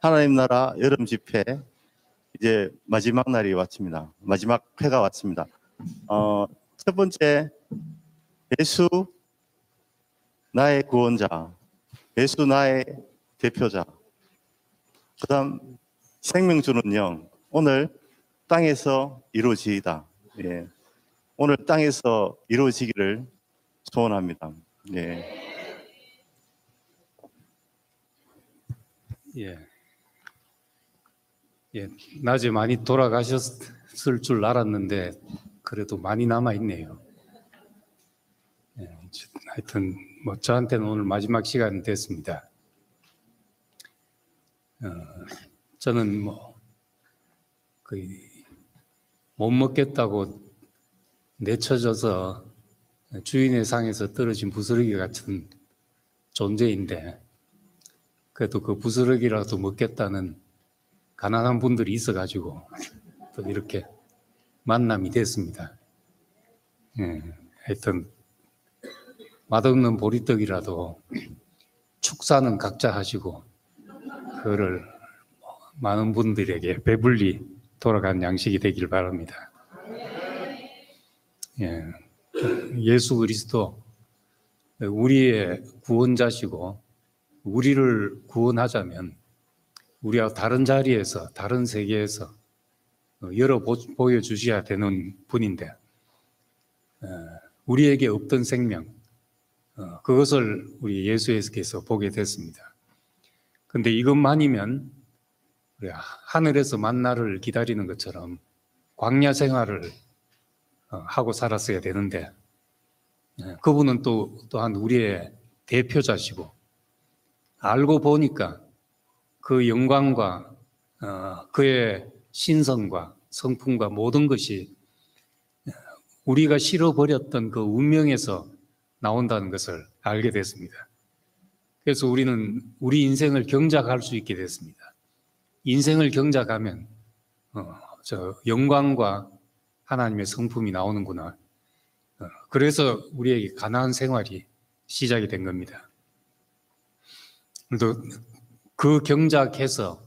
하나님 나라 여름 집회 이제 마지막 날이 왔습니다. 마지막 회가 왔습니다. 첫 번째, 예수 나의 구원자, 예수 나의 대표자. 그다음 생명 주는 영. 오늘 땅에서 이루어지이다. 예. 오늘 땅에서 이루어지기를 소원합니다. 예. 낮에 많이 돌아가셨을 줄 알았는데 그래도 많이 남아 있네요. 하여튼 뭐 저한테는 오늘 마지막 시간이 됐습니다. 저는 뭐 거의 못 먹겠다고 내쳐져서 주인의 상에서 떨어진 부스러기 같은 존재인데, 그래도 그 부스러기라도 먹겠다는 가난한 분들이 있어가지고 또 이렇게 만남이 됐습니다. 하여튼 맛없는 보리떡이라도 축사는 각자 하시고 그거를 많은 분들에게 배불리 돌아간 양식이 되길 바랍니다. 예수 그리스도 우리의 구원자시고, 우리를 구원하자면 우리와 다른 자리에서, 다른 세계에서 열어 보여주셔야 되는 분인데, 우리에게 없던 생명, 그것을 우리 예수께서 보게 됐습니다. 그런데 이것만이면 우리 하늘에서 만나를 기다리는 것처럼 광야 생활을 하고 살았어야 되는데, 그분은 또한 우리의 대표자시고, 알고 보니까 그 영광과 그의 신성과 성품과 모든 것이 우리가 실어버렸던 그 운명에서 나온다는 것을 알게 됐습니다. 그래서 우리는 우리 인생을 경작할 수 있게 됐습니다. 인생을 경작하면 저 영광과 하나님의 성품이 나오는구나. 그래서 우리에게 가나안 생활이 시작이 된 겁니다. 또 그 경작해서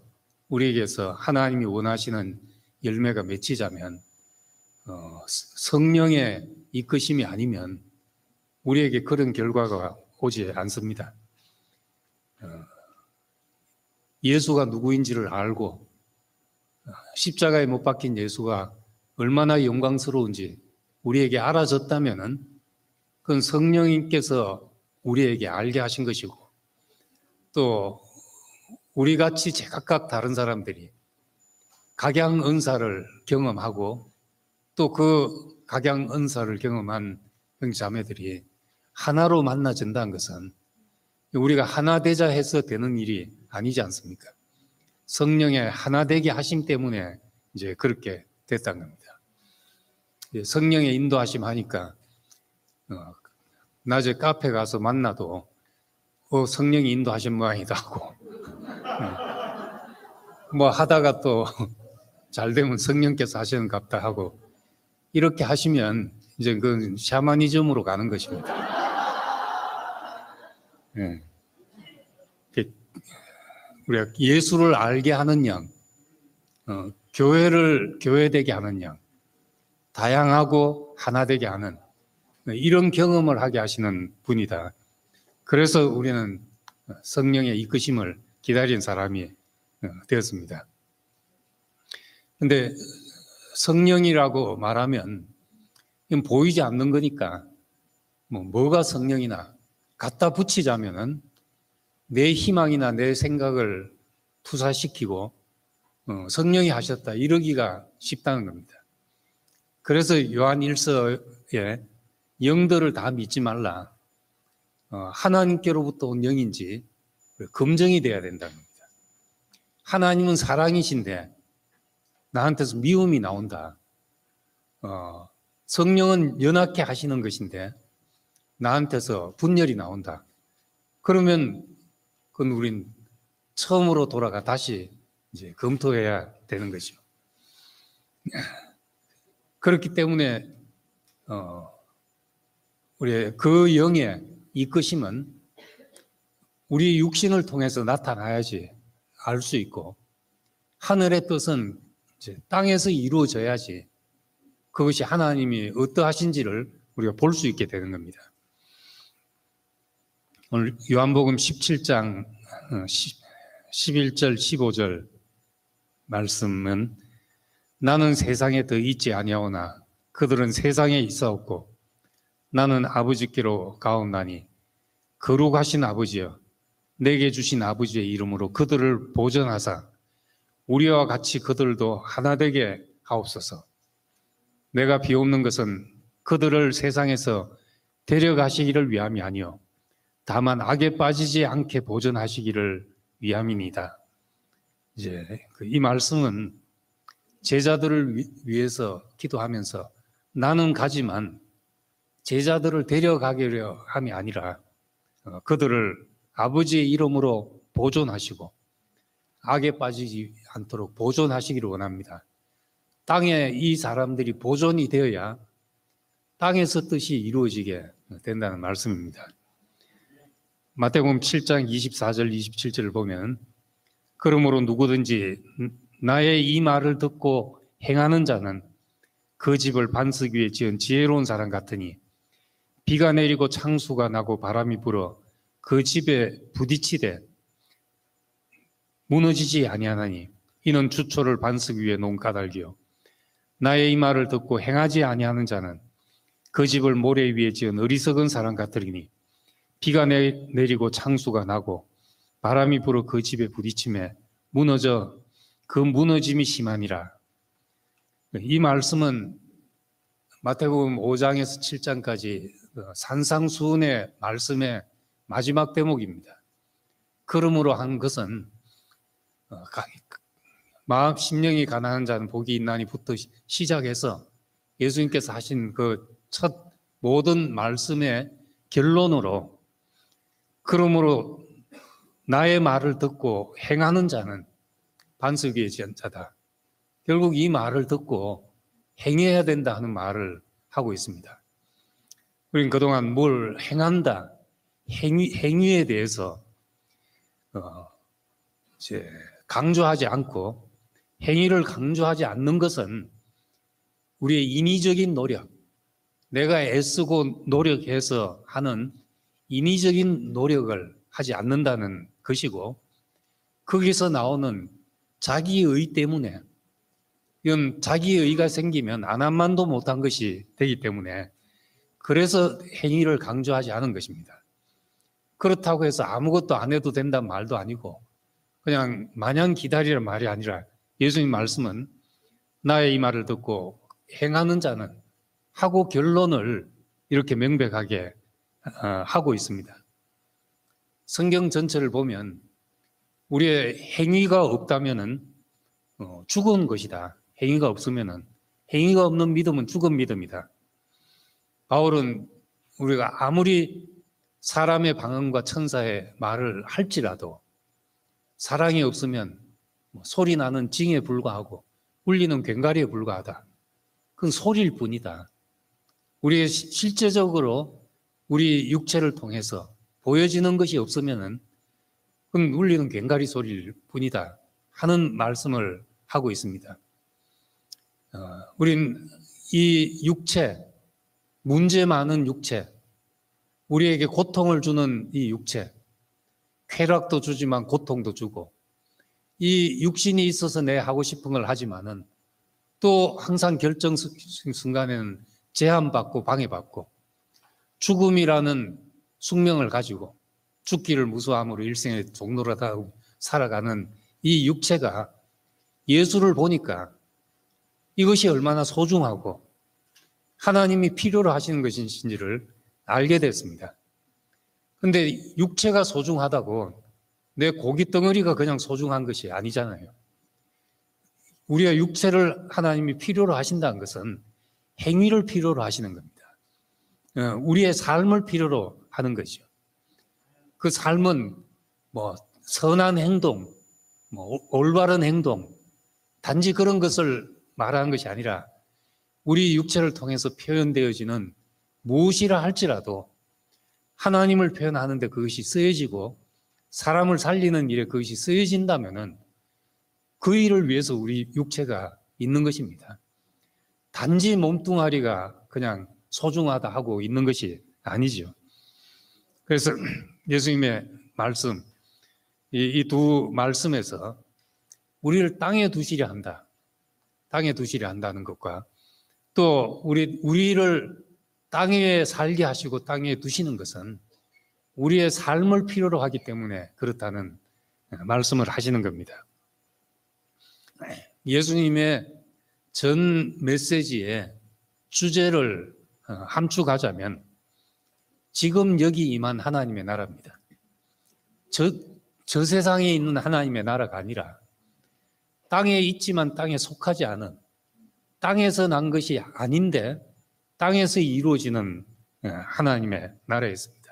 우리에게서 하나님이 원하시는 열매가 맺히자면 성령의 이끄심이 아니면 우리에게 그런 결과가 오지 않습니다. 예수가 누구인지를 알고 십자가에 못 박힌 예수가 얼마나 영광스러운지 우리에게 알아졌다면은 그건 성령님께서 우리에게 알게 하신 것이고, 또 우리같이 제각각 다른 사람들이 각양 은사를 경험하고 또 그 각양 은사를 경험한 형제자매들이 하나로 만나진다는 것은 우리가 하나 되자 해서 되는 일이 아니지 않습니까? 성령의 하나 되게 하심 때문에 이제 그렇게 됐다는 겁니다. 성령의 인도하심 하니까 낮에 카페 가서 만나도 성령이 인도하신 모양이다 하고 뭐 하다가 또 잘 되면 성령께서 하시는 갑다 하고 이렇게 하시면 이제 그 샤머니즘으로 가는 것입니다. 우리가 예수를 알게 하는 양, 교회를 교회되게 하는 양, 다양하고 하나 되게 하는 이런 경험을 하게 하시는 분이다. 그래서 우리는 성령의 이끄심을 기다린 사람이 되었습니다. 그런데 성령이라고 말하면 이건 보이지 않는 거니까 뭐가 성령이나 갖다 붙이자면은 내 희망이나 내 생각을 투사시키고 성령이 하셨다 이러기가 쉽다는 겁니다. 그래서 요한 1서에 영들을 다 믿지 말라. 하나님께로부터 온 영인지 검증이 돼야 된다는 겁니다. 하나님은 사랑이신데 나한테서 미움이 나온다. 성령은 연약해 하시는 것인데 나한테서 분열이 나온다. 그러면 그건 우린 처음으로 돌아가 다시 이제 검토해야 되는 거죠. 그렇기 때문에 우리의 그 영의 이끄심은 우리 육신을 통해서 나타나야지 알 수 있고 하늘의 뜻은 이제 땅에서 이루어져야지 그것이 하나님이 어떠하신지를 우리가 볼 수 있게 되는 겁니다. 오늘 요한복음 17장 11절 15절 말씀은 나는 세상에 더 있지 아니하오나 그들은 세상에 있사옵고 나는 아버지께로 가옵나니 거룩하신 아버지여 내게 주신 아버지의 이름으로 그들을 보전하사 우리와 같이 그들도 하나 되게 하옵소서. 내가 비옵는 것은 그들을 세상에서 데려가시기를 위함이 아니요 다만 악에 빠지지 않게 보전하시기를 위함이니이다. 이제 이 말씀은 제자들을 위해서 기도하면서 나는 가지만 제자들을 데려가기려 함이 아니라 그들을 아버지의 이름으로 보존하시고 악에 빠지지 않도록 보존하시기를 원합니다. 땅에 이 사람들이 보존이 되어야 땅에서 뜻이 이루어지게 된다는 말씀입니다. 마태복음 7장 24절 27절을 보면 그러므로 누구든지 나의 이 말을 듣고 행하는 자는 그 집을 반석 위에 지은 지혜로운 사람 같으니 비가 내리고 창수가 나고 바람이 불어 그 집에 부딪히되 무너지지 아니하나니 이는 주초를 반석 위에 놓은 까닭이요 나의 이 말을 듣고 행하지 아니하는 자는 그 집을 모래 위에 지은 어리석은 사람 같으리니 비가 내리고 창수가 나고 바람이 불어 그 집에 부딪힘에 무너져 그 무너짐이 심하니라. 이 말씀은 마태복음 5장에서 7장까지 산상수훈의 말씀의 마지막 대목입니다. 그러므로 한 것은 마음 심령이 가난한 자는 복이 있나니부터 시작해서 예수님께서 하신 그 첫 모든 말씀의 결론으로 그러므로 나의 말을 듣고 행하는 자는 반석 위에 지은 자다. 결국 이 말을 듣고 행해야 된다 하는 말을 하고 있습니다. 우리는 그동안 뭘 행한다, 행위에 대해서 이제 강조하지 않고 행위를 강조하지 않는 것은 우리의 인위적인 노력, 내가 애쓰고 노력해서 하는 인위적인 노력을 하지 않는다는 것이고 거기서 나오는 자기의 때문에 이건 자기의가 생기면 안 한 만도 못한 것이 되기 때문에 그래서 행위를 강조하지 않은 것입니다. 그렇다고 해서 아무것도 안 해도 된다는 말도 아니고 그냥 마냥 기다리란 말이 아니라 예수님 말씀은 나의 이 말을 듣고 행하는 자는 하고 결론을 이렇게 명백하게 하고 있습니다. 성경 전체를 보면 우리의 행위가 없다면은 죽은 것이다. 행위가 없으면은 행위가 없는 믿음은 죽은 믿음이다. 바울은 우리가 아무리 사람의 방언과 천사의 말을 할지라도 사랑이 없으면 소리 나는 징에 불과하고 울리는 괭가리에 불과하다. 그건 소리일 뿐이다. 우리의 실제적으로 우리 육체를 통해서 보여지는 것이 없으면은 그건 울리는 괭가리 소리일 뿐이다 하는 말씀을 하고 있습니다. 우린 이 육체, 문제 많은 육체, 우리에게 고통을 주는 이 육체, 쾌락도 주지만 고통도 주고 이 육신이 있어서 내 하고 싶은 걸 하지만은 또 항상 결정 순간에는 제한받고 방해받고 죽음이라는 숙명을 가지고 죽기를 무수함으로 일생의 종로라다 살아가는 이 육체가 예수를 보니까 이것이 얼마나 소중하고 하나님이 필요로 하시는 것인지를 알게 됐습니다. 그런데 육체가 소중하다고 내 고기 덩어리가 그냥 소중한 것이 아니잖아요. 우리가 육체를 하나님이 필요로 하신다는 것은 행위를 필요로 하시는 겁니다. 우리의 삶을 필요로 하는 거죠. 그 삶은 선한 행동, 올바른 행동, 단지 그런 것을 말하는 것이 아니라 우리 육체를 통해서 표현되어지는 무엇이라 할지라도 하나님을 표현하는데 그것이 쓰여지고 사람을 살리는 일에 그것이 쓰여진다면은 그 일을 위해서 우리 육체가 있는 것입니다. 단지 몸뚱아리가 그냥 소중하다 하고 있는 것이 아니죠. 그래서 예수님의 말씀, 이 두 말씀에서 우리를 땅에 두시려 한다. 땅에 두시려 한다는 것과 또 우리를 땅에 살게 하시고 땅에 두시는 것은 우리의 삶을 필요로 하기 때문에 그렇다는 말씀을 하시는 겁니다. 예수님의 전 메시지의 주제를 함축하자면 지금 여기 임한 하나님의 나라입니다. 저 세상에 있는 하나님의 나라가 아니라 땅에 있지만 땅에 속하지 않은, 땅에서 난 것이 아닌데 땅에서 이루어지는 하나님의 나라였습니다.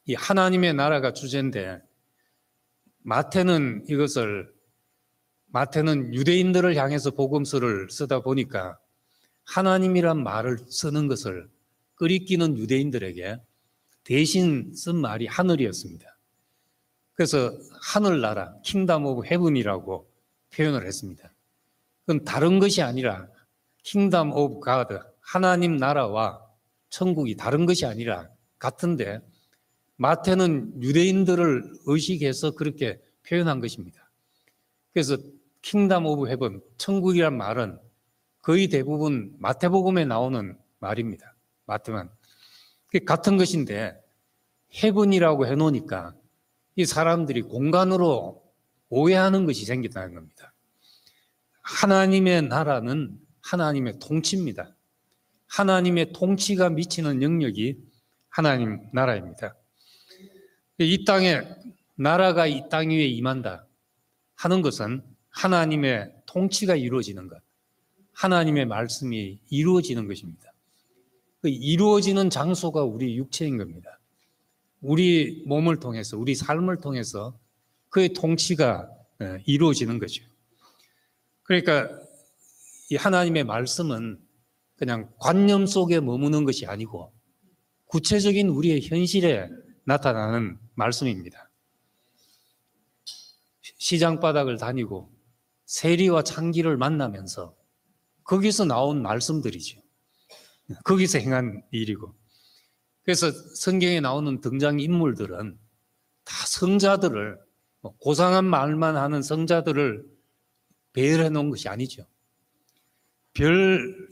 이 하나님의 나라가 주제인데 마태는 유대인들을 향해서 복음서를 쓰다 보니까 하나님이란 말을 쓰는 것을 끄리끼는 유대인들에게 대신 쓴 말이 하늘이었습니다. 그래서 하늘나라, 킹덤 오브 헤븐이라고 표현을 했습니다. 그건 다른 것이 아니라 킹덤 오브 가드, 하나님 나라와 천국이 다른 것이 아니라 같은데 마태는 유대인들을 의식해서 그렇게 표현한 것입니다. 그래서 킹덤 오브 헤븐, 천국이란 말은 거의 대부분 마태복음에 나오는 말입니다. 마태만. 같은 것인데 헤븐이라고 해놓으니까 이 사람들이 공간으로 오해하는 것이 생긴다는 겁니다. 하나님의 나라는 하나님의 통치입니다. 하나님의 통치가 미치는 영역이 하나님 나라입니다. 이 땅에 나라가 이 땅 위에 임한다 하는 것은 하나님의 통치가 이루어지는 것, 하나님의 말씀이 이루어지는 것입니다. 그 이루어지는 장소가 우리 육체인 겁니다. 우리 몸을 통해서, 우리 삶을 통해서 그의 통치가 이루어지는 거죠. 그러니까 이 하나님의 말씀은 그냥 관념 속에 머무는 것이 아니고 구체적인 우리의 현실에 나타나는 말씀입니다. 시장 바닥을 다니고 세리와 창기를 만나면서 거기서 나온 말씀들이죠. 거기서 행한 일이고. 그래서 성경에 나오는 등장인물들은 다 성자들을, 고상한 말만 하는 성자들을 배열해 놓은 것이 아니죠. 별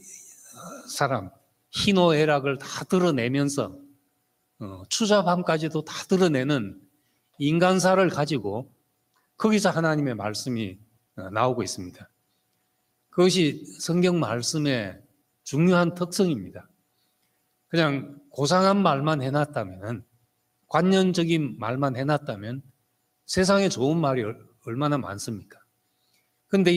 사람, 희노애락을 다 드러내면서 추잡함까지도 다 드러내는 인간사를 가지고 거기서 하나님의 말씀이 나오고 있습니다. 그것이 성경 말씀의 중요한 특성입니다. 그냥 고상한 말만 해놨다면, 관념적인 말만 해놨다면 세상에 좋은 말이 얼마나 많습니까? 그런데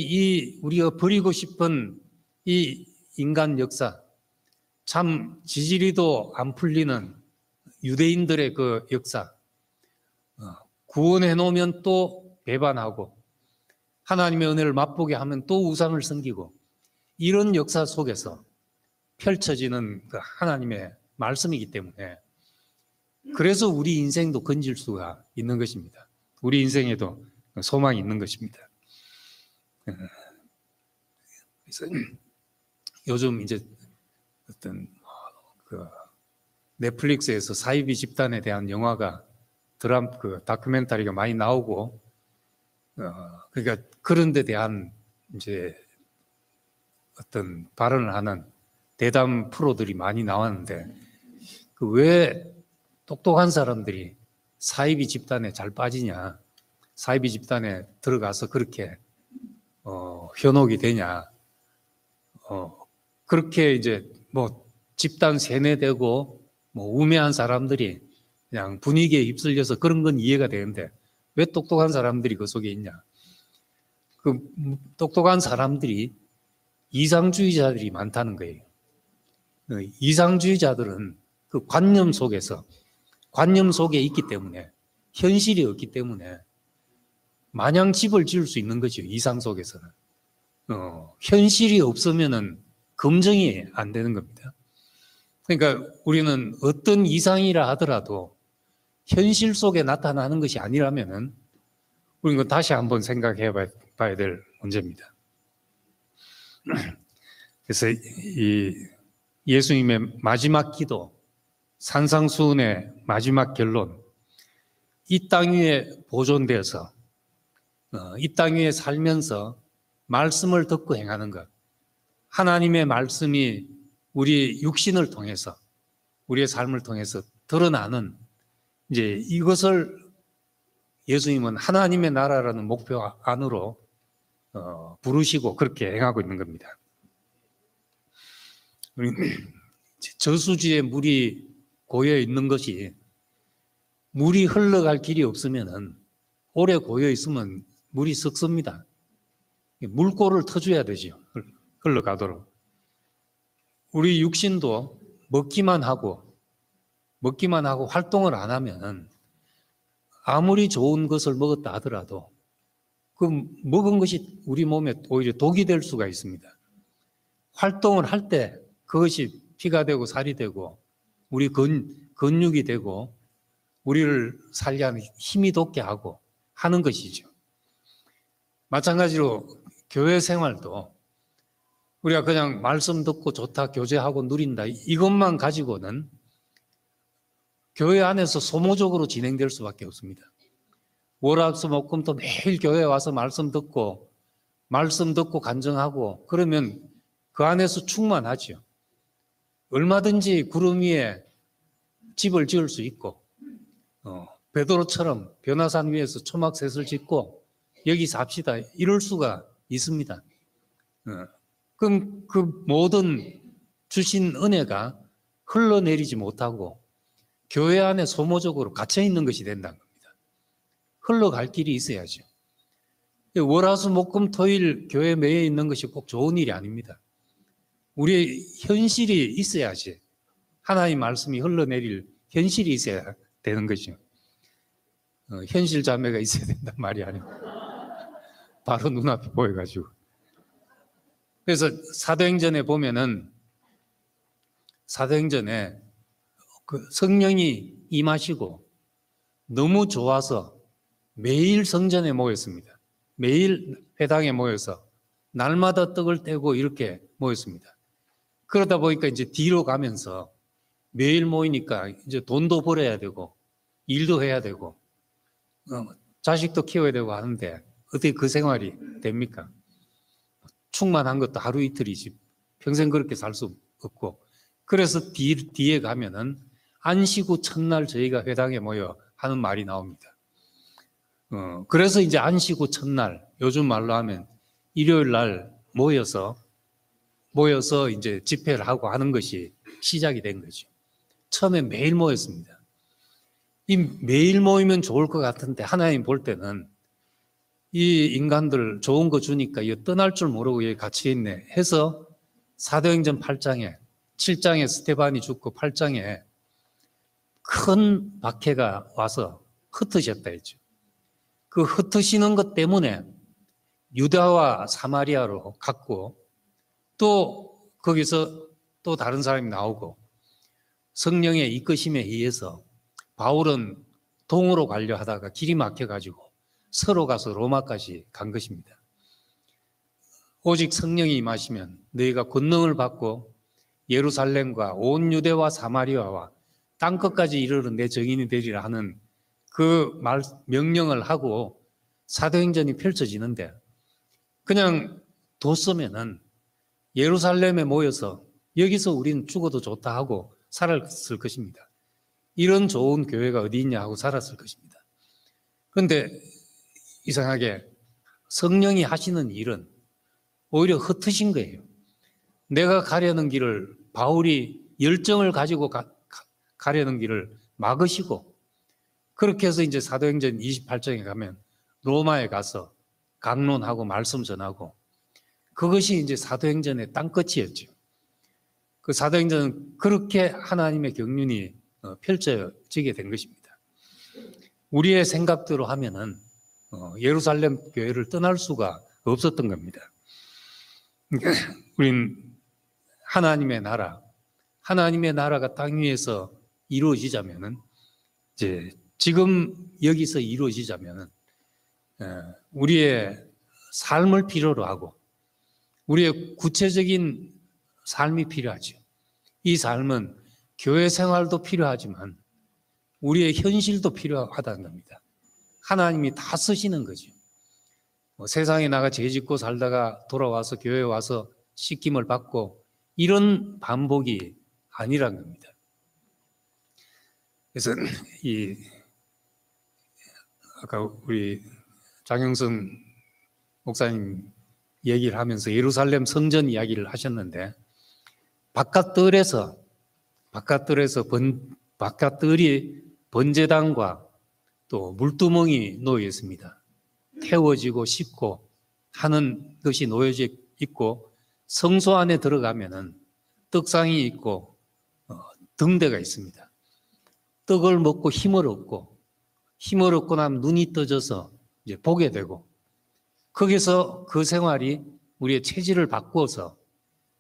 우리가 버리고 싶은 이 인간 역사, 참 지지리도 안 풀리는 유대인들의 그 역사, 구원해 놓으면 또 배반하고 하나님의 은혜를 맛보게 하면 또 우상을 섬기고, 이런 역사 속에서 펼쳐지는 그 하나님의 말씀이기 때문에 그래서 우리 인생도 건질 수가 있는 것입니다. 우리 인생에도 소망이 있는 것입니다. 그래서 요즘 이제 어떤 그 넷플릭스에서 사이비 집단에 대한 영화가 다큐멘터리가 많이 나오고, 그러니까 그런 데 대한 이제 어떤 발언을 하는 대담 프로들이 많이 나왔는데, 왜 똑똑한 사람들이 사이비 집단에 잘 빠지냐, 사이비 집단에 들어가서 그렇게 현혹이 되냐, 그렇게 이제 집단 세뇌되고 우매한 사람들이 그냥 분위기에 휩쓸려서 그런 건 이해가 되는데 왜 똑똑한 사람들이 그 속에 있냐? 그 똑똑한 사람들이 이상주의자들이 많다는 거예요. 이상주의자들은 그 관념 속에 있기 때문에, 현실이 없기 때문에 마냥 집을 지을 수 있는 거죠. 이상 속에서는. 현실이 없으면은 검증이 안 되는 겁니다. 그러니까 우리는 어떤 이상이라 하더라도 현실 속에 나타나는 것이 아니라면은 우리는 그건 다시 한번 생각해 봐야 될 문제입니다. 그래서 이 예수님의 마지막 기도, 산상수훈의 마지막 결론, 이 땅 위에 보존되어서 이 땅 위에 살면서 말씀을 듣고 행하는 것, 하나님의 말씀이 우리 육신을 통해서 우리의 삶을 통해서 드러나는 이제 이것을 예수님은 하나님의 나라라는 목표 안으로 부르시고 그렇게 행하고 있는 겁니다. 저수지에 물이 고여 있는 것이 물이 흘러갈 길이 없으면은 오래 고여 있으면 물이 썩습니다. 물꼬를 터줘야 되죠. 흘러가도록. 우리 육신도 먹기만 하고 활동을 안 하면 아무리 좋은 것을 먹었다 하더라도 그 먹은 것이 우리 몸에 오히려 독이 될 수가 있습니다. 활동을 할 때 그것이 피가 되고 살이 되고 우리 근육이 되고 우리를 살게 하는 힘이 돋게 하고 하는 것이죠. 마찬가지로 교회 생활도 우리가 그냥 말씀 듣고 좋다, 교제하고 누린다 이것만 가지고는 교회 안에서 소모적으로 진행될 수밖에 없습니다. 월화수목금토 매일 교회에 와서 말씀 듣고 간증하고 그러면 그 안에서 충만하죠. 얼마든지 구름 위에 집을 지을 수 있고 베드로처럼 변화산 위에서 초막셋을 짓고 여기 삽시다 이럴 수가 있습니다. 그럼 그 모든 주신 은혜가 흘러내리지 못하고 교회 안에 소모적으로 갇혀 있는 것이 된다는 겁니다. 흘러갈 길이 있어야죠. 월화수목금토일 교회 매여 있는 것이 꼭 좋은 일이 아닙니다. 우리의 현실이 있어야지 하나님 말씀이 흘러내릴 현실이 있어야 되는 거죠. 현실 자매가 있어야 된단 말이 아니고 바로 눈앞에 보여가지고. 그래서 사도행전에 보면은 사도행전에 그 성령이 임하시고 너무 좋아서 매일 성전에 모였습니다. 매일 회당에 모여서 날마다 떡을 떼고 이렇게 모였습니다. 그러다 보니까 이제 뒤로 가면서 매일 모이니까 이제 돈도 벌어야 되고 일도 해야 되고 자식도 키워야 되고 하는데 어떻게 그 생활이 됩니까? 충만한 것도 하루 이틀이지 평생 그렇게 살 수 없고 그래서 뒤에 가면은 안식 후 첫날 저희가 회당에 모여 하는 말이 나옵니다. 그래서 이제 안식 후 첫날 요즘 말로 하면 일요일 날 모여서 이제 집회를 하고 하는 것이 시작이 된 거죠. 처음에 매일 모였습니다. 이 매일 모이면 좋을 것 같은데 하나님 볼 때는 이 인간들 좋은 거 주니까 이거 떠날 줄 모르고 여기 같이 있네 해서 사도행전 8장에 7장에 스테반이 죽고 8장에 큰 박해가 와서 흩으셨다 했죠. 그 흩으시는 것 때문에 유다와 사마리아로 갔고 또 거기서 또 다른 사람이 나오고 성령의 이끄심에 의해서 바울은 동으로 가려 하다가 길이 막혀가지고 서로 가서 로마까지 간 것입니다. 오직 성령이 임하시면 너희가 권능을 받고 예루살렘과 온 유대와 사마리아와 땅끝까지 이르는 내 증인이 되리라 하는 그 명령을 하고 사도행전이 펼쳐지는데 그냥 뒀으면은 예루살렘에 모여서 여기서 우리는 죽어도 좋다 하고 살았을 것입니다. 이런 좋은 교회가 어디 있냐 하고 살았을 것입니다. 그런데 이상하게 성령이 하시는 일은 오히려 흩으신 거예요. 내가 가려는 길을 바울이 열정을 가지고 가려는 길을 막으시고 그렇게 해서 이제 사도행전 28장에 가면 로마에 가서 강론하고 말씀 전하고 그것이 이제 사도행전의 땅끝이었죠. 그 사도행전은 그렇게 하나님의 경륜이 펼쳐지게 된 것입니다. 우리의 생각대로 하면은 예루살렘 교회를 떠날 수가 없었던 겁니다. 우린 하나님의 나라가 땅 위에서 이루어지자면은 이제 지금 여기서 이루어지자면 우리의 삶을 필요로 하고 우리의 구체적인 삶이 필요하죠. 이 삶은 교회 생활도 필요하지만 우리의 현실도 필요하다는 겁니다. 하나님이 다 쓰시는 거죠. 세상에 나가 죄짓고 살다가 돌아와서 교회에 와서 씻김을 받고 이런 반복이 아니란 겁니다. 그래서 아까 우리 장영선 목사님 얘기를 하면서 예루살렘 성전 이야기를 하셨는데 바깥들에서 바깥들이 번제단과 또 물두멍이 놓여 있습니다. 태워지고 씻고 하는 것이 놓여져 있고 성소 안에 들어가면은 떡상이 있고 등대가 있습니다. 떡을 먹고 힘을 얻고 나면 눈이 떠져서 이제 보게 되고 거기서 그 생활이 우리의 체질을 바꾸어서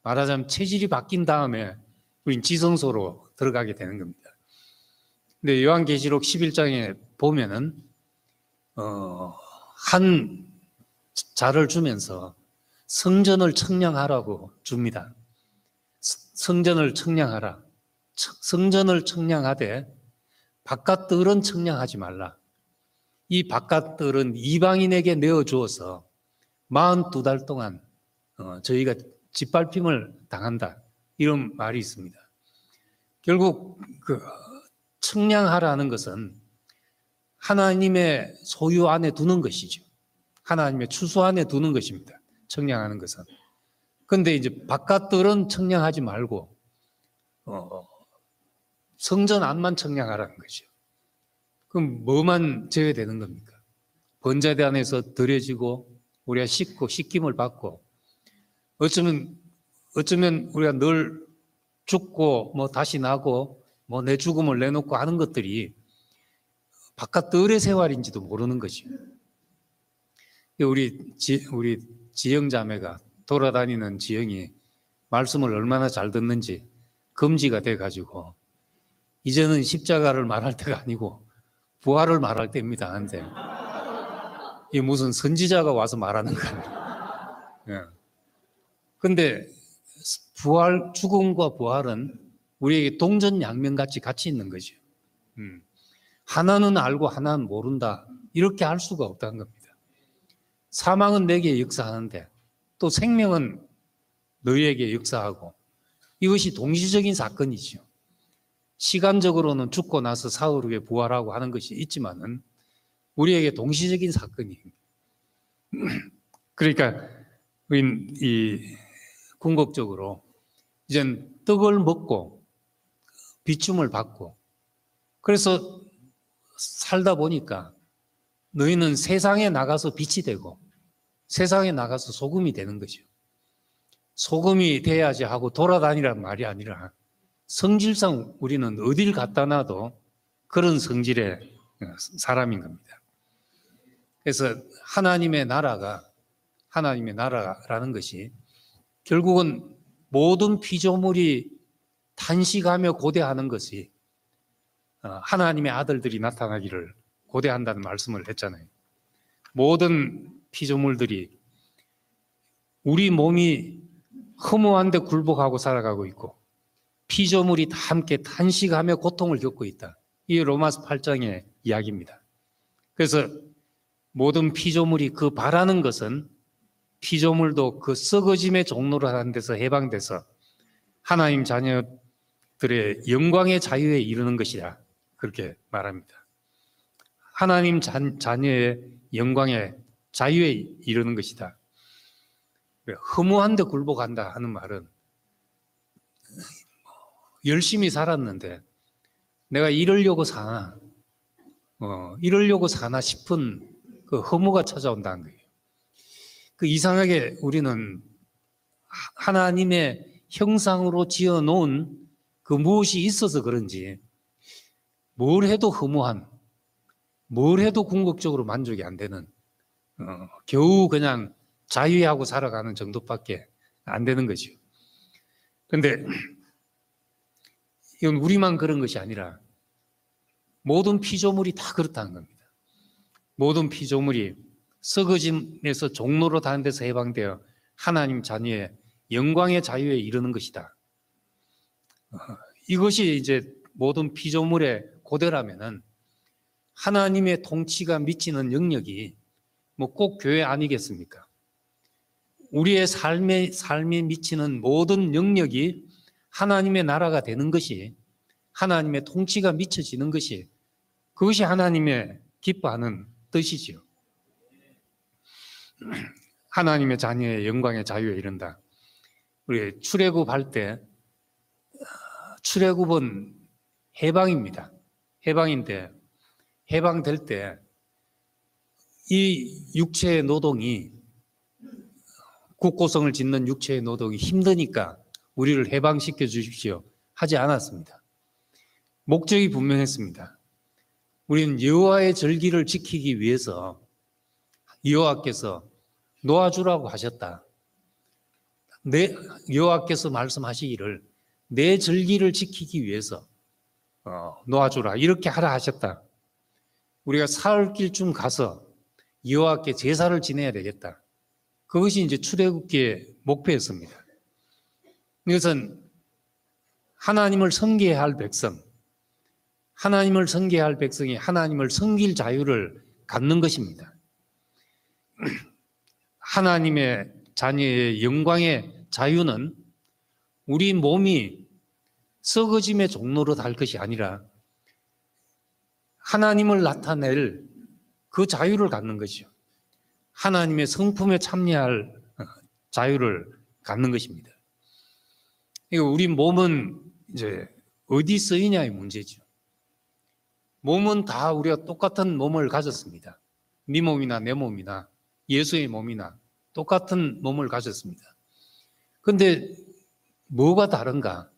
말하자면 체질이 바뀐 다음에 우린 지성소로 들어가게 되는 겁니다. 근데 요한계시록 11장에 보면은 한 자를 주면서 성전을 청량하라고 줍니다. 성전을 청량하라. 성전을 청량하되 바깥들은 청량하지 말라. 이 바깥들은 이방인에게 내어주어서 42달 동안 저희가 짓밟힘을 당한다. 이런 말이 있습니다. 결국 그 청량하라는 것은 하나님의 소유 안에 두는 것이죠. 하나님의 추수 안에 두는 것입니다. 청량하는 것은. 그런데 이제 바깥들은 청량하지 말고 성전 안만 청량하라는 거죠. 그럼 뭐만 제외되는 겁니까? 번제대 안에서 드려지고 우리가 씻고 씻김을 받고 어쩌면 우리가 늘 죽고 뭐 다시 나고 뭐 내 죽음을 내놓고 하는 것들이 바깥들의 생활인지도 모르는 거죠. 우리 지영 자매가 돌아다니는 지영이 말씀을 얼마나 잘 듣는지 금지가 돼가지고 이제는 십자가를 말할 때가 아니고 부활을 말할 때입니다. 한데 이 무슨 선지자가 와서 말하는 거예요. 근데 죽음과 부활은 우리에게 동전양면같이 같이 있는 거죠. 하나는 알고 하나는 모른다. 이렇게 할 수가 없다는 겁니다. 사망은 내게 역사하는데 또 생명은 너희에게 역사하고 이것이 동시적인 사건이죠. 시간적으로는 죽고 나서 사흘 후에 부활하고 하는 것이 있지만은 우리에게 동시적인 사건이에요. 그러니까 이 궁극적으로 이젠 떡을 먹고 비춤을 받고 그래서 살다 보니까 너희는 세상에 나가서 빛이 되고 세상에 나가서 소금이 되는 거죠. 소금이 돼야지 하고 돌아다니란 말이 아니라 성질상 우리는 어딜 갖다 놔도 그런 성질의 사람인 겁니다. 그래서 하나님의 나라라는 것이 결국은 모든 피조물이 탄식하며 고대하는 것이 하나님의 아들들이 나타나기를 고대한다는 말씀을 했잖아요. 모든 피조물들이 우리 몸이 허무한데 굴복하고 살아가고 있고 피조물이 다 함께 탄식하며 고통을 겪고 있다. 이 로마서 8장의 이야기입니다. 그래서 모든 피조물이 그 바라는 것은 피조물도 그 썩어짐의 종로를 하는 데서 해방돼서 하나님 자녀들의 영광의 자유에 이르는 것이다. 그렇게 말합니다. 하나님 자녀의 영광의 자유에 이르는 것이다. 허무한데 굴복한다 하는 말은 열심히 살았는데 내가 이러려고 사나 싶은 그 허무가 찾아온다는 거예요. 그 이상하게 우리는 하나님의 형상으로 지어놓은 그 무엇이 있어서 그런지 뭘 해도 허무한, 뭘 해도 궁극적으로 만족이 안 되는 겨우 그냥 자유하고 살아가는 정도밖에 안 되는 거죠. 그런데 이건 우리만 그런 것이 아니라 모든 피조물이 다 그렇다는 겁니다. 모든 피조물이 썩어짐에서 종로로 다는 데서 해방되어 하나님 자녀의 영광의 자유에 이르는 것이다. 이것이 이제 모든 피조물의 고대라면은 하나님의 통치가 미치는 영역이 뭐 꼭 교회 아니겠습니까? 우리의 삶에 미치는 모든 영역이 하나님의 나라가 되는 것이, 하나님의 통치가 미쳐지는 것이, 그것이 하나님의 기뻐하는 뜻이지요. 하나님의 자녀의 영광의 자유에 이른다. 우리 출애굽할 때, 출애굽은 해방입니다. 해방인데, 해방될 때 이 육체의 노동이, 국고성을 짓는 육체의 노동이 힘드니까 우리를 해방시켜 주십시오 하지 않았습니다. 목적이 분명했습니다. 우리는 여호와의 절기를 지키기 위해서 여호와께서 놓아주라고 하셨다. 여호와께서 말씀하시기를 내 절기를 지키기 위해서 놓아주라, 이렇게 하라 하셨다. 우리가 사흘길쯤 가서 여호와께 제사를 지내야 되겠다. 그것이 이제 출애굽기의 목표였습니다. 이것은 하나님을 섬겨야 할 백성, 하나님을 섬겨야 할 백성이 하나님을 섬길 자유를 갖는 것입니다. 하나님의 자녀의 영광의 자유는 우리 몸이 썩어짐의 종로로 달 것이 아니라 하나님을 나타낼 그 자유를 갖는 것이죠. 하나님의 성품에 참여할 자유를 갖는 것입니다. 우리 몸은 이제 어디 쓰이냐의 문제죠. 몸은 다 우리가 똑같은 몸을 가졌습니다. 네 몸이나 내 몸이나 예수의 몸이나 똑같은 몸을 가졌습니다. 그런데 뭐가 다른가?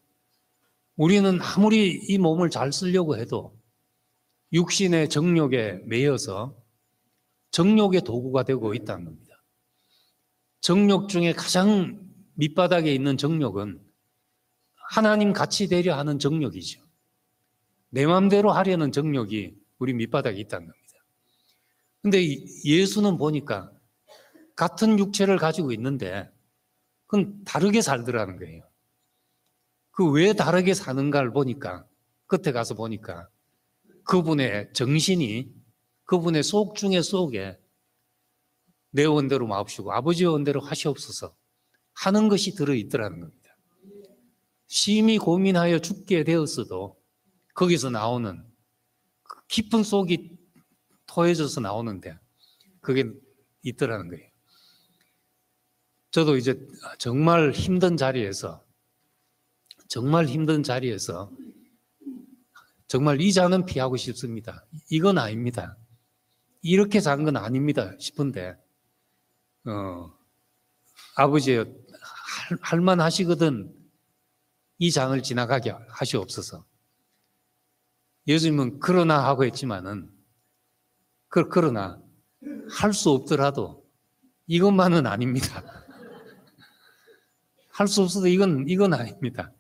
우리는 아무리 이 몸을 잘 쓰려고 해도 육신의 정욕에 매여서 정욕의 도구가 되고 있다는 겁니다. 정욕 중에 가장 밑바닥에 있는 정욕은 하나님 같이 되려 하는 정욕이죠. 내 마음대로 하려는 정욕이 우리 밑바닥에 있다는 겁니다. 그런데 예수는 보니까 같은 육체를 가지고 있는데 그건 다르게 살더라는 거예요. 그 왜 다르게 사는가를 보니까, 끝에 가서 보니까 그분의 정신이, 그분의 속 중에 속에 내 원대로 마옵시고 아버지의 원대로 하시옵소서 하는 것이 들어있더라는 겁니다. 심히 고민하여 죽게 되었어도 거기서 나오는 깊은 속이 토해져서 나오는데 그게 있더라는 거예요. 저도 이제 정말 힘든 자리에서 정말 이 잔은 피하고 싶습니다. 이건 아닙니다. 이렇게 산 건 아닙니다 싶은데 아버지 할만 하시거든 이 장을 지나가게 하시옵소서. 예수님은 그러나 하고 했지만은 그러나 할 수 없더라도 이것만은 아닙니다. 할 수 없어도 이건 아닙니다.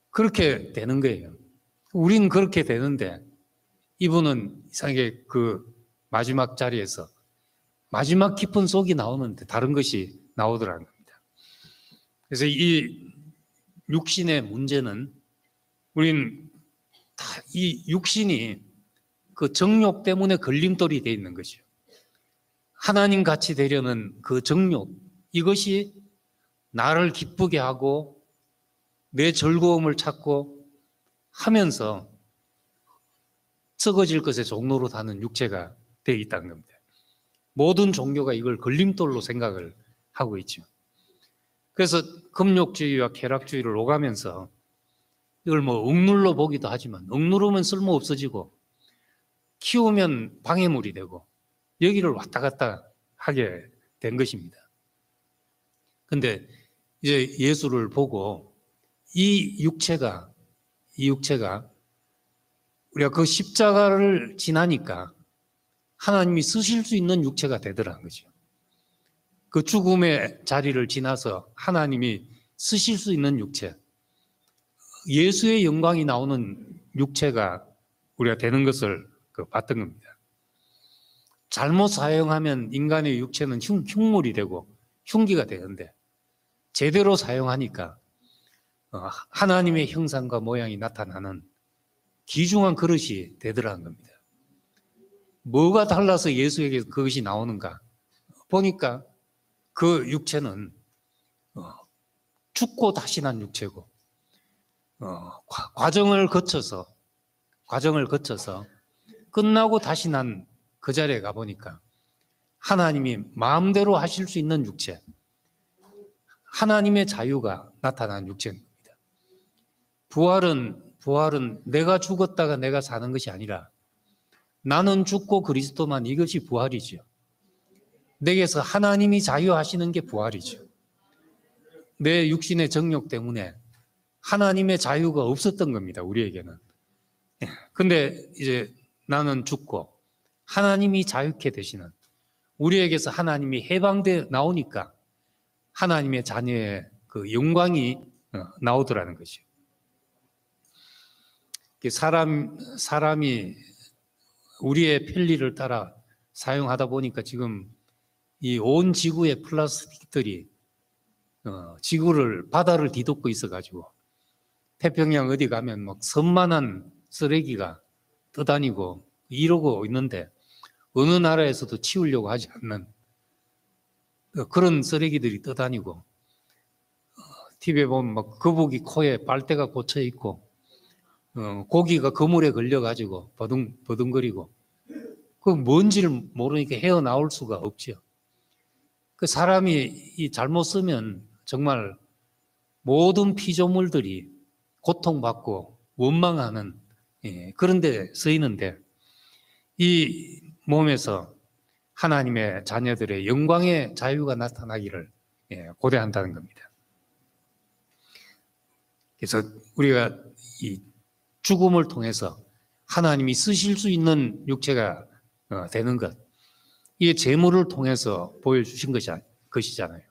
그렇게 되는 거예요. 우리는 그렇게 되는데 이분은 이상하게 그 마지막 자리에서 마지막 깊은 속이 나오는데 다른 것이 나오더라는 겁니다. 그래서 이 육신의 문제는 우리는 다 이 육신이 그 정욕 때문에 걸림돌이 되어 있는 것이죠. 하나님 같이 되려는 그 정욕, 이것이 나를 기쁘게 하고 내 즐거움을 찾고 하면서 썩어질 것의 종로로 다는 육체가 되어 있다는 겁니다. 모든 종교가 이걸 걸림돌로 생각을 하고 있죠. 그래서 금욕주의와 쾌락주의를 오가면서 이걸 뭐 억눌러 보기도 하지만 억누르면 쓸모 없어지고 키우면 방해물이 되고 여기를 왔다 갔다 하게 된 것입니다. 근데 이제 예수를 보고 이 육체가 우리가 그 십자가를 지나니까 하나님이 쓰실 수 있는 육체가 되더라는 거죠. 그 죽음의 자리를 지나서 하나님이 쓰실 수 있는 육체, 예수의 영광이 나오는 육체가 우리가 되는 것을 봤던 겁니다. 잘못 사용하면 인간의 육체는 흉물이 되고 흉기가 되는데 제대로 사용하니까 하나님의 형상과 모양이 나타나는 귀중한 그릇이 되더라는 겁니다. 뭐가 달라서 예수에게 그것이 나오는가 보니까 그 육체는 죽고 다시 난 육체고 과정을 거쳐서 끝나고 다시 난 그 자리에 가보니까 하나님이 마음대로 하실 수 있는 육체, 하나님의 자유가 나타난 육체입니다. 부활은 내가 죽었다가 내가 사는 것이 아니라 나는 죽고 그리스도만, 이것이 부활이죠. 내게서 하나님이 자유하시는 게 부활이죠. 내 육신의 정욕 때문에 하나님의 자유가 없었던 겁니다, 우리에게는. 근데 이제 나는 죽고 하나님이 자유케 되시는, 우리에게서 하나님이 해방돼 나오니까 하나님의 자녀의 그 영광이 나오더라는 것이죠. 사람이 우리의 편리를 따라 사용하다 보니까 지금 이 온 지구의 플라스틱들이 바다를 뒤덮고 있어가지고 태평양 어디 가면 막 선만한 쓰레기가 떠다니고 이러고 있는데 어느 나라에서도 치우려고 하지 않는 그런 쓰레기들이 떠다니고, TV에 보면 막 거북이 코에 빨대가 꽂혀 있고 고기가 그물에 걸려가지고 버둥거리고 그 뭔지를 모르니까 헤어나올 수가 없죠. 그 사람이 잘못 쓰면 정말 모든 피조물들이 고통받고 원망하는 그런 데 쓰이는데, 이 몸에서 하나님의 자녀들의 영광의 자유가 나타나기를 고대한다는 겁니다. 그래서 우리가 이 죽음을 통해서 하나님이 쓰실 수 있는 육체가 되는 것, 이게 제물을 통해서 보여주신 것이잖아요.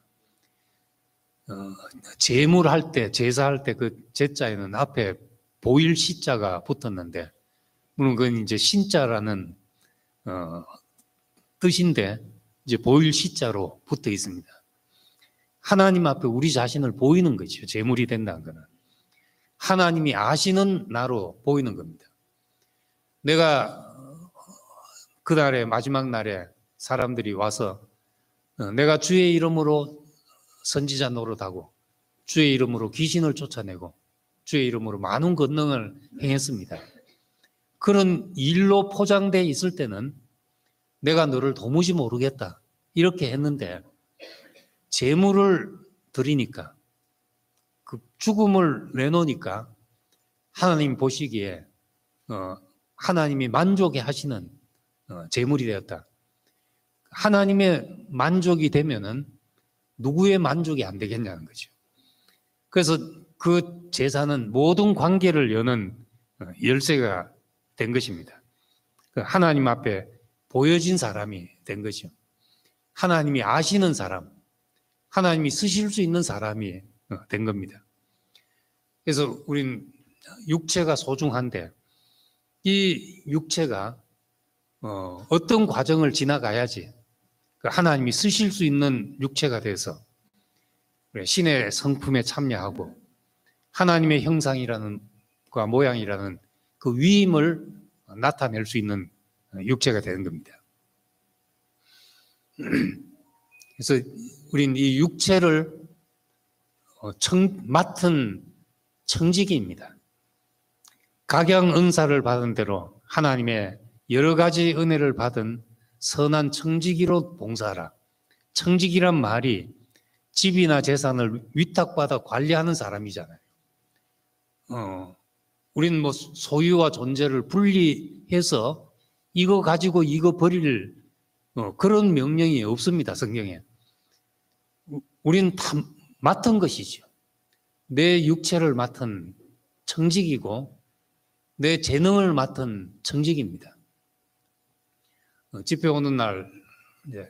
제물할 때, 제사할 때 그 제자에는 앞에 보일 시자가 붙었는데, 물론 그건 이제 신자라는 뜻인데 이제 보일 시자로 붙어 있습니다. 하나님 앞에 우리 자신을 보이는 거죠. 제물이 된다는 것은 하나님이 아시는 나로 보이는 겁니다. 내가 그날의 마지막 날에 사람들이 와서 내가 주의 이름으로 선지자 노릇하고 주의 이름으로 귀신을 쫓아내고 주의 이름으로 많은 권능을 행했습니다. 그런 일로 포장되어 있을 때는 내가 너를 도무지 모르겠다 이렇게 했는데, 제물을 드리니까, 그 죽음을 내놓으니까 하나님 보시기에 하나님이 만족해 하시는 제물이 되었다. 하나님의 만족이 되면은 누구의 만족이 안 되겠냐는 거죠. 그래서 그 제사는 모든 관계를 여는 열쇠가 된 것입니다. 하나님 앞에 보여진 사람이 된 거죠. 하나님이 아시는 사람, 하나님이 쓰실 수 있는 사람이 된 겁니다. 그래서 우린 육체가 소중한데 이 육체가 어떤 과정을 지나가야지 하나님이 쓰실 수 있는 육체가 돼서 신의 성품에 참여하고 하나님의 형상이라는 그 모양이라는 그 위임을 나타낼 수 있는 육체가 되는 겁니다. 그래서 우린 이 육체를 맡은 청지기입니다. 각양 은사를 받은 대로 하나님의 여러 가지 은혜를 받은 선한 청지기로 봉사하라. 청지기란 말이 집이나 재산을 위탁받아 관리하는 사람이잖아요. 우리는 뭐 소유와 존재를 분리해서 이거 가지고 이거 버릴 그런 명령이 없습니다, 성경에. 우리는 다 맡은 것이죠. 내 육체를 맡은 청직이고 내 재능을 맡은 청직입니다. 집회 오는 날 이제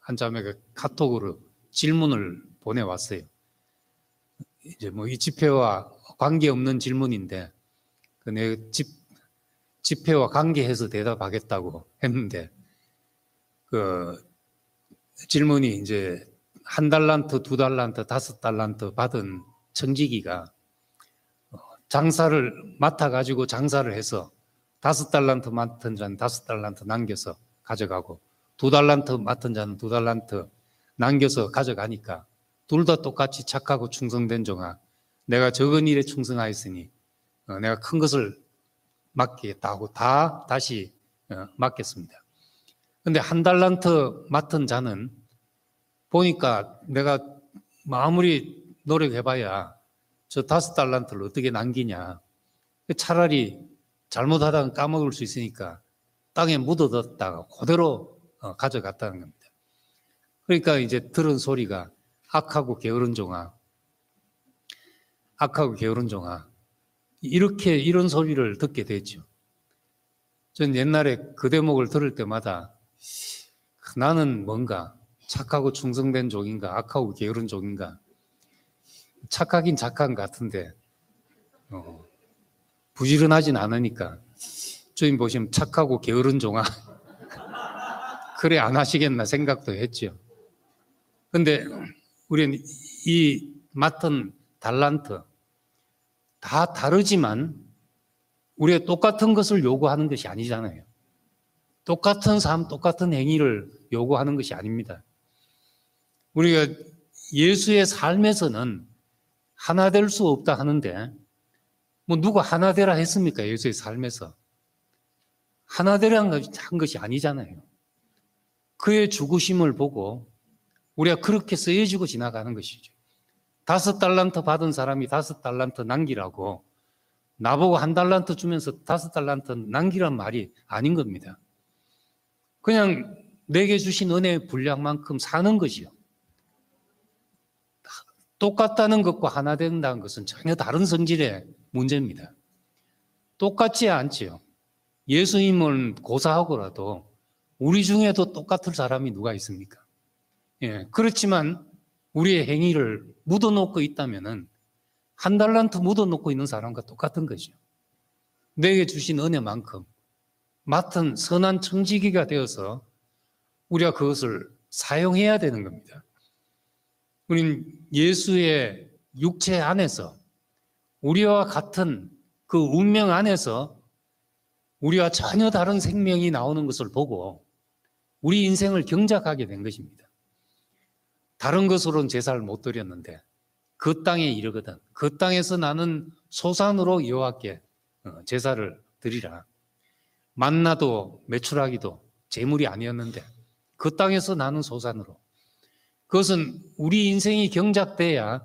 한 자매가 카톡으로 질문을 보내왔어요. 이제 뭐 이 집회와 관계없는 질문인데 내 집회와 관계해서 대답하겠다고 했는데 그 질문이 이제 1달란트, 2달란트, 5달란트 받은 청지기가 장사를 맡아가지고 장사를 해서 5달란트 맡은 자는 5달란트 남겨서 가져가고 2달란트 맡은 자는 2달란트 남겨서 가져가니까 둘 다 똑같이 착하고 충성된 종아, 내가 적은 일에 충성하였으니 내가 큰 것을 맡기겠다 하고 다시 맡겼습니다. 근데 1달란트 맡은 자는 보니까 내가 아무리 노력해봐야 저 5달란트를 어떻게 남기냐. 차라리 잘못하다가 까먹을 수 있으니까 땅에 묻어뒀다가 그대로 가져갔다는 겁니다. 그러니까 이제 들은 소리가 악하고 게으른 종아, 악하고 게으른 종아, 이런 소리를 듣게 됐죠. 전 옛날에 그 대목을 들을 때마다 나는 뭔가 착하고 충성된 종인가 악하고 게으른 종인가. 착하긴 착한 것 같은데 부지런하진 않으니까 주인 보시면 착하고 게으른 종아 그래 안 하시겠나 생각도 했죠. 근데 우리는 이 맡은 달란트 다 다르지만 우리가 똑같은 것을 요구하는 것이 아니잖아요. 똑같은 삶, 똑같은 행위를 요구하는 것이 아닙니다. 우리가 예수의 삶에서는 하나 될 수 없다 하는데 뭐 누가 하나 되라 했습니까? 예수의 삶에서. 하나 되라 한 것이 아니잖아요. 그의 죽으심을 보고 우리가 그렇게 쓰여지고 지나가는 것이죠. 5달란트 받은 사람이 5달란트 남기라고 나보고 1달란트 주면서 5달란트 남기란 말이 아닌 겁니다. 그냥 내게 주신 은혜의 분량만큼 사는 것이요. 똑같다는 것과 하나 된다는 것은 전혀 다른 성질의 문제입니다. 똑같지 않지요. 예수님을 고사하고라도 우리 중에도 똑같을 사람이 누가 있습니까? 예, 그렇지만 우리의 행위를 묻어놓고 있다면은 1달란트 묻어놓고 있는 사람과 똑같은 거죠. 내게 주신 은혜만큼 맡은 선한 청지기가 되어서 우리가 그것을 사용해야 되는 겁니다. 우리는 예수의 육체 안에서 우리와 같은 그 운명 안에서 우리와 전혀 다른 생명이 나오는 것을 보고 우리 인생을 경작하게 된 것입니다. 다른 것으로는 제사를 못 드렸는데 그 땅에 이르거든 그 땅에서 나는 소산으로 여호와께 제사를 드리라. 만나도 메추라기도 제물이 아니었는데 그 땅에서 나는 소산으로. 그것은 우리 인생이 경작돼야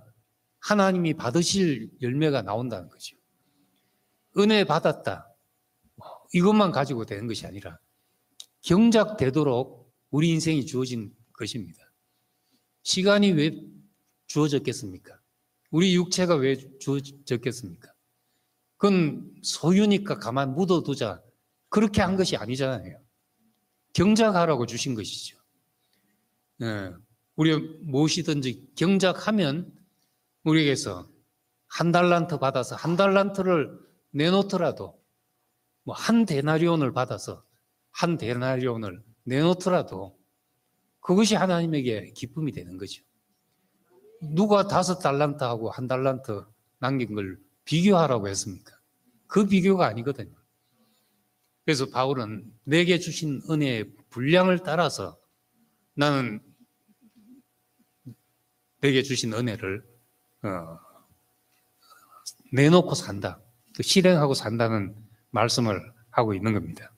하나님이 받으실 열매가 나온다는 거죠. 은혜 받았다. 이것만 가지고 되는 것이 아니라 경작되도록 우리 인생이 주어진 것입니다. 시간이 왜 주어졌겠습니까? 우리 육체가 왜 주어졌겠습니까? 그건 소유니까 가만 묻어두자. 그렇게 한 것이 아니잖아요. 경작하라고 주신 것이죠. 우리가 무엇이든지 경작하면 우리에게서 1달란트 받아서 1달란트를 내놓더라도 뭐 1데나리온을 받아서 1데나리온을 내놓더라도 그것이 하나님에게 기쁨이 되는 거죠. 누가 5달란트하고 1달란트 남긴 걸 비교하라고 했습니까? 그 비교가 아니거든요. 그래서 바울은 내게 주신 은혜의 분량을 따라서 나는 내게 주신 은혜를 내놓고 산다. 실행하고 산다는 말씀을 하고 있는 겁니다.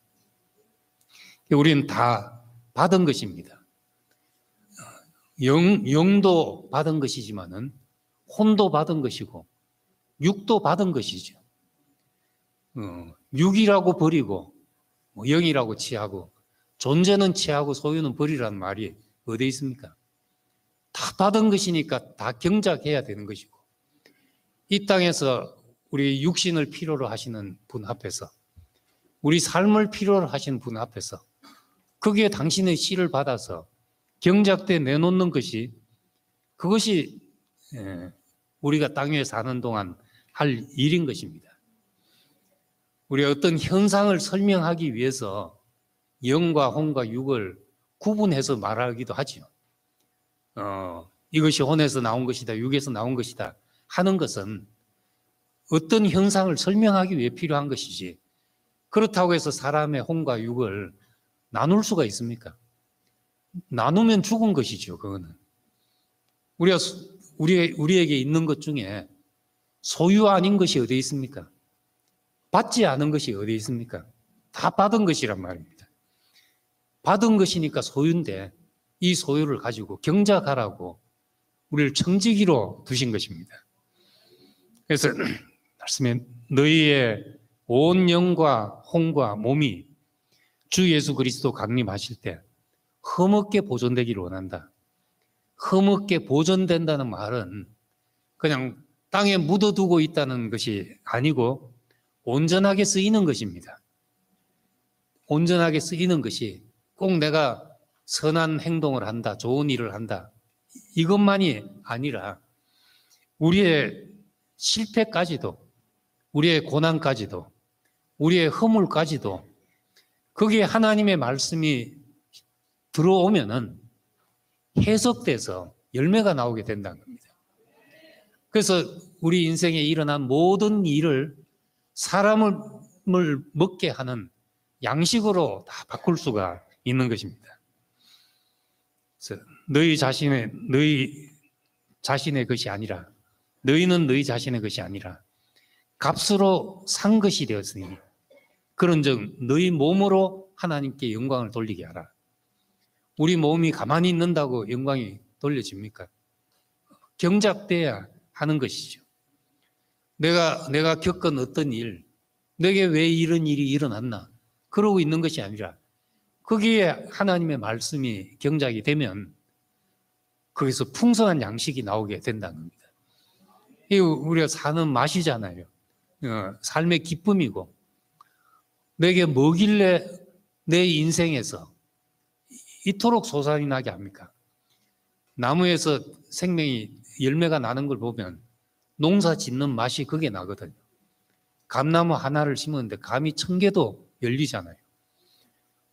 우리는 다 받은 것입니다. 영도 받은 것이지만은 혼도 받은 것이고 육도 받은 것이죠. 육이라고 버리고 영이라고 취하고 존재는 취하고 소유는 버리라는 말이 어디 있습니까? 다 받은 것이니까 다 경작해야 되는 것이고 이 땅에서 우리 육신을 필요로 하시는 분 앞에서 우리 삶을 필요로 하시는 분 앞에서 거기에 당신의 씨를 받아서 경작돼 내놓는 것이 그것이 우리가 땅 위에 사는 동안 할 일인 것입니다. 우리 어떤 현상을 설명하기 위해서 영과 혼과 육을 구분해서 말하기도 하죠. 이것이 혼에서 나온 것이다, 육에서 나온 것이다 하는 것은 어떤 현상을 설명하기 위해 필요한 것이지, 그렇다고 해서 사람의 혼과 육을 나눌 수가 있습니까? 나누면 죽은 것이죠, 그거는. 우리에게 있는 것 중에 소유 아닌 것이 어디 있습니까? 받지 않은 것이 어디 있습니까? 다 받은 것이란 말입니다. 받은 것이니까 소유인데 이 소유를 가지고 경작하라고 우리를 청지기로 두신 것입니다. 그래서 말씀에 너희의 온 영과 혼과 몸이 주 예수 그리스도 강림하실 때 흠없게 보존되기를 원한다. 흠없게 보존된다는 말은 그냥 땅에 묻어두고 있다는 것이 아니고 온전하게 쓰이는 것입니다. 온전하게 쓰이는 것이 꼭 내가 선한 행동을 한다, 좋은 일을 한다, 이것만이 아니라 우리의 실패까지도, 우리의 고난까지도, 우리의 허물까지도 거기에 하나님의 말씀이 들어오면은 해석돼서 열매가 나오게 된다는 겁니다. 그래서 우리 인생에 일어난 모든 일을 사람을 먹게 하는 양식으로 다 바꿀 수가 있는 것입니다. 그래서 너희 자신의 것이 아니라, 너희는 너희 자신의 것이 아니라 값으로 산 것이 되었으니 그런즉 너희 몸으로 하나님께 영광을 돌리게 하라. 우리 몸이 가만히 있는다고 영광이 돌려집니까? 경작돼야 하는 것이죠. 내가 겪은 어떤 일, 내게 왜 이런 일이 일어났나, 그러고 있는 것이 아니라 거기에 하나님의 말씀이 경작이 되면 거기서 풍성한 양식이 나오게 된다는 겁니다. 이 우리가 사는 맛이잖아요. 삶의 기쁨이고, 내게 뭐길래 내 인생에서 이토록 소산이 나게 합니까? 나무에서 생명이 열매가 나는 걸 보면 농사 짓는 맛이 그게 나거든요. 감나무 하나를 심었는데 감이 1000개도 열리잖아요.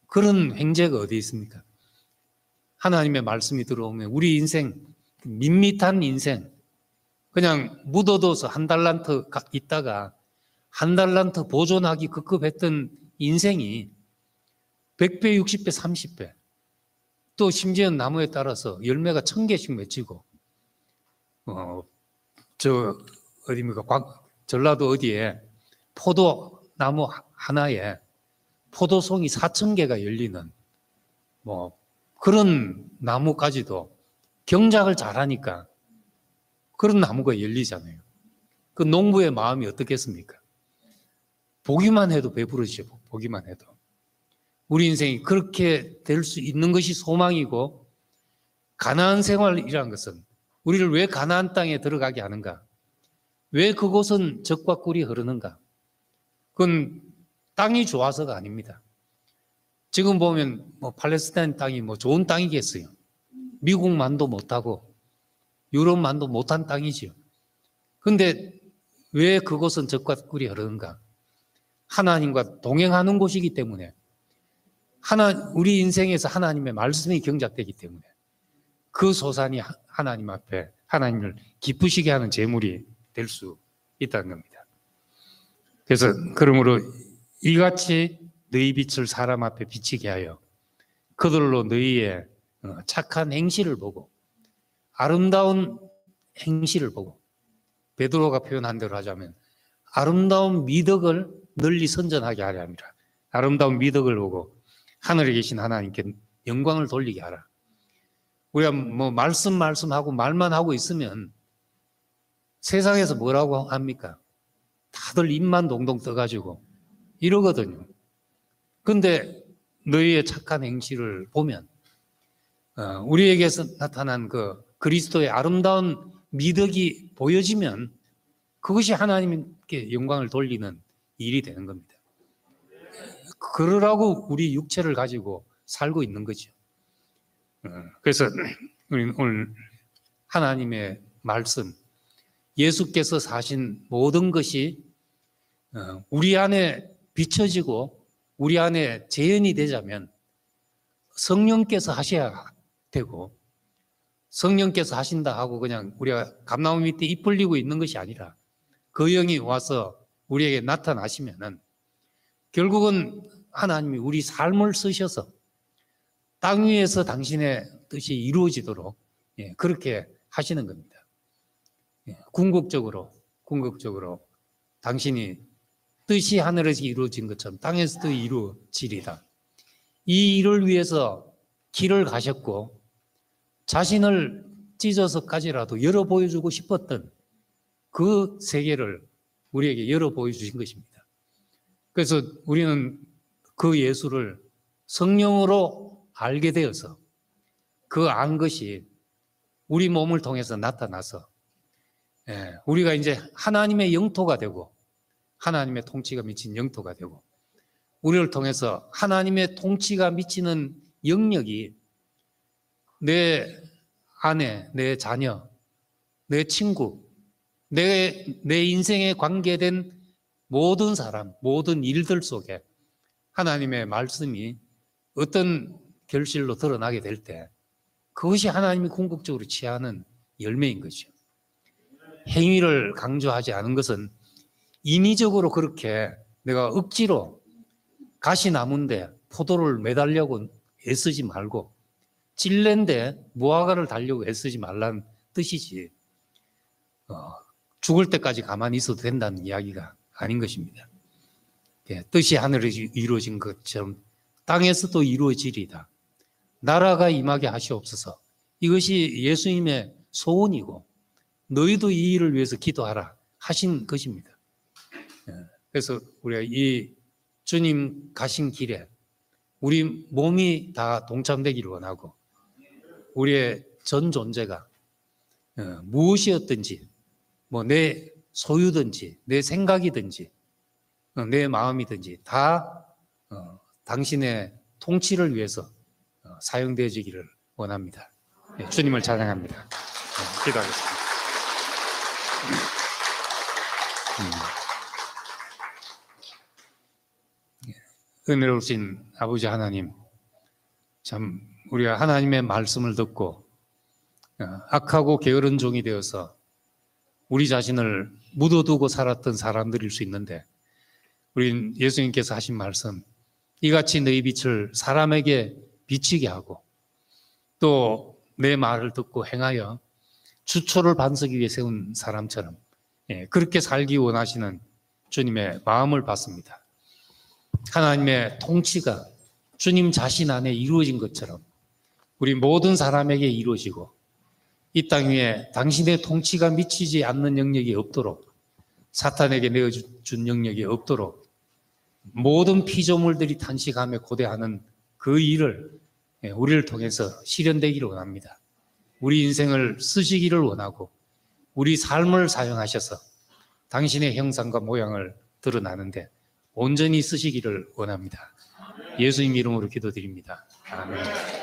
그런 횡재가 어디 있습니까? 하나님의 말씀이 들어오면 우리 인생, 밋밋한 인생, 그냥 묻어둬서 한 달란트 있다가 한 달란트 보존하기 급급했던 인생이 100배, 60배, 30배, 또 심지어 나무에 따라서 열매가 1000개씩 맺히고, 어디입니까? 전라도 어디에 포도나무 하나에 포도송이 4000개가 열리는 그런 나무까지도 경작을 잘하니까 그런 나무가 열리잖아요. 그 농부의 마음이 어떻겠습니까? 보기만 해도 배부르죠. 보기만 해도. 우리 인생이 그렇게 될 수 있는 것이 소망이고, 가나안 생활이라는 것은 우리를 왜 가나안 땅에 들어가게 하는가? 왜 그곳은 젖과 꿀이 흐르는가? 그건 땅이 좋아서가 아닙니다. 지금 보면 팔레스타인 땅이 좋은 땅이겠어요. 미국만도 못하고 유럽만도 못한 땅이지요. 그런데 왜 그곳은 젖과 꿀이 흐르는가? 하나님과 동행하는 곳이기 때문에, 우리 인생에서 하나님의 말씀이 경작되기 때문에 그 소산이 하나님 앞에 하나님을 기쁘시게 하는 제물이 될 수 있다는 겁니다. 그래서 그러므로 이같이 너희 빛을 사람 앞에 비치게 하여 그들로 너희의 착한 행실을 보고, 아름다운 행실을 보고, 베드로가 표현한 대로 하자면 아름다운 미덕을 널리 선전하게 하려 합니다. 아름다운 미덕을 보고 하늘에 계신 하나님께 영광을 돌리게 하라. 우리가 말씀하고 말만 하고 있으면 세상에서 뭐라고 합니까? 다들 입만 동동 떠가지고 이러거든요. 근데 너희의 착한 행실을 보면 우리에게서 나타난 그 그리스도의 아름다운 미덕이 보여지면 그것이 하나님께 영광을 돌리는 일이 되는 겁니다. 그러라고 우리 육체를 가지고 살고 있는 거죠. 그래서 우리는 오늘 하나님의 말씀, 예수께서 사신 모든 것이 우리 안에 비춰지고 우리 안에 재현이 되자면 성령께서 하셔야 되고, 성령께서 하신다 하고 그냥 우리가 감나무 밑에 잎 벌리고 있는 것이 아니라 그 영이 와서 우리에게 나타나시면은 결국은 하나님이 우리 삶을 쓰셔서 땅 위에서 당신의 뜻이 이루어지도록 그렇게 하시는 겁니다. 궁극적으로 당신이 뜻이 하늘에서 이루어진 것처럼 땅에서도 이루어지리다. 이 일을 위해서 길을 가셨고 자신을 찢어서까지라도 열어 보여주고 싶었던 그 세계를 우리에게 열어 보여주신 것입니다. 그래서 우리는 그 예수를 성령으로 알게 되어서 그 안 것이 우리 몸을 통해서 나타나서 우리가 이제 하나님의 영토가 되고 하나님의 통치가 미친 영토가 되고 우리를 통해서 하나님의 통치가 미치는 영역이 내 아내, 내 자녀, 내 친구, 내 인생에 관계된 모든 사람, 모든 일들 속에 하나님의 말씀이 어떤 결실로 드러나게 될 때 그것이 하나님이 궁극적으로 취하는 열매인 거죠. 행위를 강조하지 않은 것은 인위적으로 그렇게 내가 억지로 가시나무인데 포도를 매달려고 애쓰지 말고 찔레인데 무화과를 달려고 애쓰지 말라는 뜻이지 죽을 때까지 가만히 있어도 된다는 이야기가 아닌 것입니다. 뜻이 하늘에서 이루어진 것처럼 땅에서도 이루어지리다. 나라가 임하게 하시옵소서. 이것이 예수님의 소원이고 너희도 이 일을 위해서 기도하라 하신 것입니다. 그래서 우리가 이 주님 가신 길에 우리 몸이 다 동참되기를 원하고 우리의 전 존재가 무엇이었든지 뭐 내 소유든지 내 생각이든지 내 마음이든지 다 당신의 통치를 위해서 사용되어지기를 원합니다. 주님을 찬양합니다. 기도하겠습니다. 은혜로우신 아버지 하나님, 참 우리가 하나님의 말씀을 듣고 악하고 게으른 종이 되어서 우리 자신을 묻어두고 살았던 사람들일 수 있는데 우린 예수님께서 하신 말씀, 이같이 너희 빛을 사람에게 비치게 하고 또 내 말을 듣고 행하여 주초를 반석이 위해 세운 사람처럼 그렇게 살기 원하시는 주님의 마음을 받습니다. 하나님의 통치가 주님 자신 안에 이루어진 것처럼 우리 모든 사람에게 이루어지고 이 땅 위에 당신의 통치가 미치지 않는 영역이 없도록 사탄에게 내어준 영역이 없도록 모든 피조물들이 탄식하며 고대하는 그 일을 우리를 통해서 실현되기를 원합니다. 우리 인생을 쓰시기를 원하고 우리 삶을 사용하셔서 당신의 형상과 모양을 드러나는데 온전히 쓰시기를 원합니다. 예수님 이름으로 기도드립니다. 아멘.